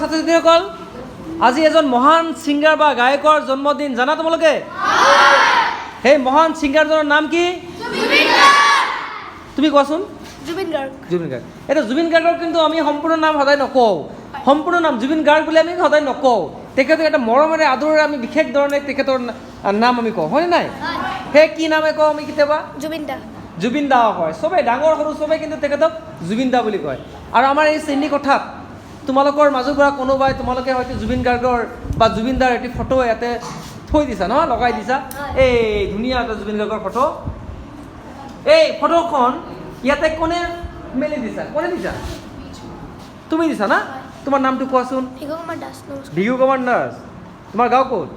ছাত্ৰছাত্ৰীসকল, আজি এজন মহান ছিংগাৰ বা গায়কৰ জন্মদিন জানা তোমালোকে? সেই মহান ছিংগাৰজনৰ নাম কি? তুমি কোৱাচোন। জুবিন গাৰ্গ। এতিয়া জুবিন গাৰ্গৰ কিন্তু আমি সম্পূৰ্ণ নাম সদায় নকওঁ। সম্পূৰ্ণ নাম জুবিন গাৰ্গ বুলি আমি সদায় নকওঁ। তেখেতক এটা মৰমেৰে আদৰেৰে আমি বিশেষ ধৰণে তেখেতৰ নাম আমি কওঁ, হয়নে নাই? সেই কি নামে কওঁ আমি কেতিয়াবা? জুবিন দা কয়। চবেই ডাঙৰ সৰু চবেই কিন্তু তেখেতক জুবিন দা বুলি কয়। আৰু আমাৰ এই শ্ৰেণী কোঠাত তোমালোকৰ মাজৰ পৰা কোনোবাই তোমালোকে হয়তো জুবিন গাৰ্গৰ বা জুবিন দাৰ এটি ফটো ইয়াতে থৈ দিছা নহয়, লগাই দিছা। এই ধুনীয়া এটা জুবিন গাৰ্গৰ ফটো। এই ফটোখন ইয়াতে কোনে মেলি দিছা? কোনে দিছা? তুমি দিছা না? তোমাৰ নামটো কোৱাচোন। ভিঘু কুমাৰ দাস। তোমাৰ গাঁও ক'ত?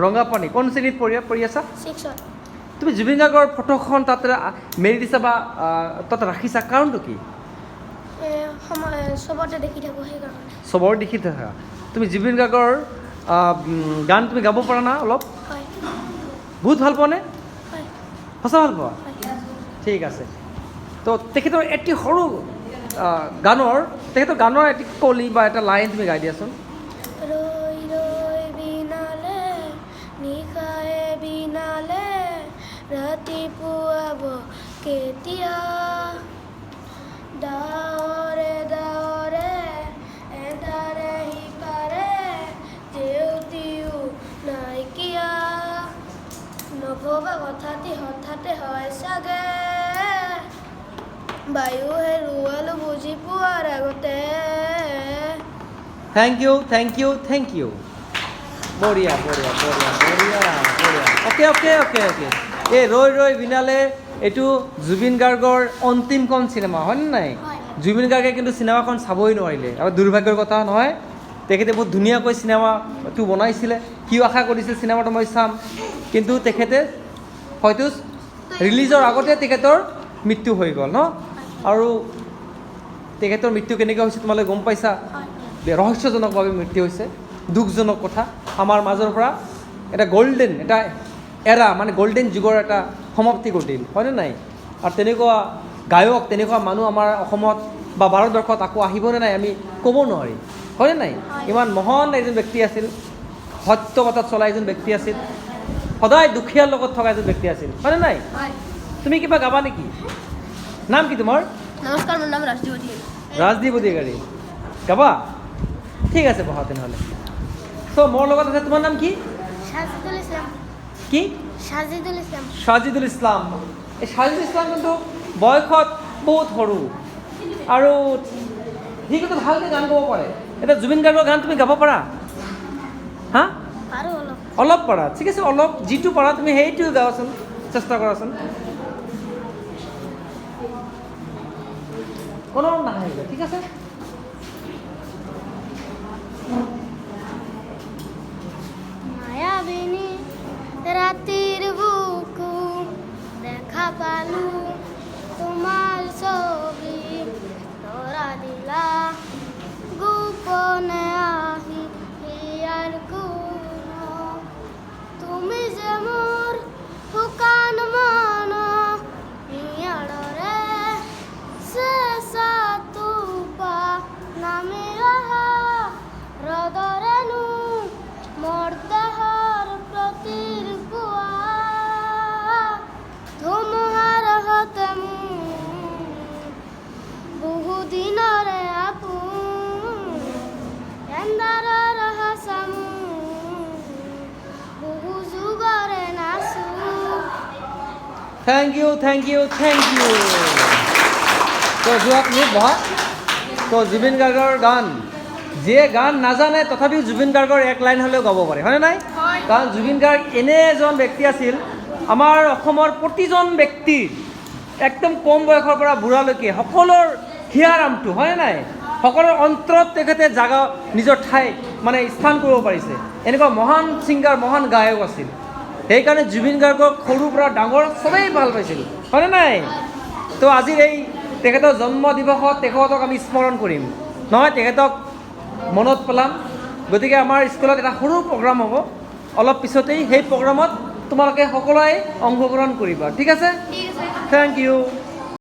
ৰঙাপানী। কোন শ্ৰেণীত পঢ়ি আছা? তুমি জুবিন গাৰ্গৰ ফটোখন তাতে মেলি দিছা বা তাত ৰাখিছা, কাৰণটো কি? চবৰে দেখি থাকা। তুমি জুবিন গাৰ্গৰ গান তুমি গাব পাৰা না অলপ? বহুত ভাল পোৱা নে? সঁচা ভাল পোৱা? ঠিক আছে। তো তেখেতৰ এটি সৰু তেখেতৰ গানৰ এটি কলি বা এটা লাইন তুমি গাই দিয়াচোন। ৰাতিপুৱাব কেতিয়া ডাৱৰে ডাৱৰে এটাৰে সিপাৰে দেউতিও নাইকিয়া নভবা কথাটি হঠাতে হয় চাগে বায়ু হেৰুৱালো বুজি পোৱাৰ আগতে। Thank you. বঢ়িয়া। অ'কে। এই ৰৈ বিনালে এইটো জুবিন গাৰ্গৰ অন্তিমখন চিনেমা, হয়নে নাই? জুবিন গাৰ্গে কিন্তু চিনেমাখন চাবই নোৱাৰিলে। আৰু দুৰ্ভাগ্যৰ কথা নহয়, তেখেতে বহুত ধুনীয়াকৈ চিনেমাটো বনাইছিলে। কিয় আশা কৰিছিল চিনেমাটো মই চাম, কিন্তু তেখেতে হয়তো ৰিলিজৰ আগতে তেখেতৰ মৃত্যু হৈ গ'ল ন। আৰু তেখেতৰ মৃত্যু কেনেকৈ হৈছে তোমালোকে গম পাইছা? ৰহস্যজনকভাৱে মৃত্যু হৈছে। দুখজনক কথা। আমাৰ মাজৰ পৰা এটা গল্ডেন গল্ডেন যুগৰ এটা সমাপ্তি ঘটিল, হয়নে নাই? আৰু তেনেকুৱা গায়ক, তেনেকুৱা মানুহ আমাৰ অসমত বা ভাৰতবৰ্ষত আকৌ আহিবনে নাই আমি ক'ব নোৱাৰি, হয়নে নাই? ইমান মহান এজন ব্যক্তি আছিল, সত্য কথাত চলা এজন ব্যক্তি আছিল, সদায় দুখীয়াৰ লগত থকা এজন ব্যক্তি আছিল, হয়নে নাই? তুমি কিবা গাবা নেকি? নাম কি তোমাৰ? নমস্কাৰ, মোৰ নাম ৰাজদীপ অধিকাৰী। গাবা? ঠিক আছে, বহা তেনেহ'লে। ত' মোৰ লগত আছে, তোমাৰ নাম কি? কি? সাজিদুল ইছলাম। এই সাজিদুল ইছলাম কিন্তু বয়সত বহুত সৰু আৰু সি কিন্তু ভালকৈ গান গাব পাৰে। এতিয়া জুবিন গাৰ্গৰ গান তুমি গাব পাৰা? হা? অলপ পাৰা? ঠিক আছে, অলপ যিটো পাৰা তুমি সেইটোৱে গাৱাচোন, চেষ্টা কৰাচোন। কোনো নাহাঁহিবা, ঠিক আছে? মায়াবিনী ৰাতিৰ বুকু দেখা পালো তোমাৰ ছবি তৰা দিলা গোপনে আহি ইয়াৰ কোনো তুমি যে মোৰ শুকান মন ইয়াৰে চেঁচা টোপা নামি অহা ৰদৰেনো মোৰ দেহৰ প্ৰতিৰ পুৱা ধুমুহাৰ হতে বহু দিনৰে আপোন এন্ধাৰৰ হাচামু বহু যুগৰে নাচো। Thank you. তো যোৱা তুমি বহা। তো জুবিন গাৰ্গৰ গান যিয়ে গান নাজানে তথাপিও জুবিন গাৰ্গৰ এক লাইন হ'লেও গাব পাৰে, হয়নে নাই? কাৰণ জুবিন গাৰ্গ এনে এজন ব্যক্তি আছিল, আমাৰ অসমৰ প্ৰতিজন ব্যক্তিৰ একদম কম বয়সৰ পৰা বুঢ়ালৈকে সকলোৰ হিয়াৰামটো, হয়নে নাই? সকলোৰ অন্তৰত তেখেতে জাগা নিজৰ ঠাই স্থান কৰিব পাৰিছে। এনেকুৱা মহান ছিংগাৰ, মহান গায়ক আছিল। সেইকাৰণে জুবিন গাৰ্গক সৰুৰ পৰা ডাঙৰ চবেই ভাল পাইছিল, হয়নে নাই? তো আজিৰ এই তেখেতৰ জন্ম দিৱসত তেখেতক আমি স্মৰণ কৰিম নহয়, তেখেতক মনত পেলাম। গতিকে আমাৰ স্কুলত এটা সৰু প্ৰগ্ৰাম হ'ব অলপ পিছতেই। সেই প্ৰগ্ৰামত তোমালোকে সকলোৱে অংশগ্ৰহণ কৰিবা, ঠিক আছে? Thank U.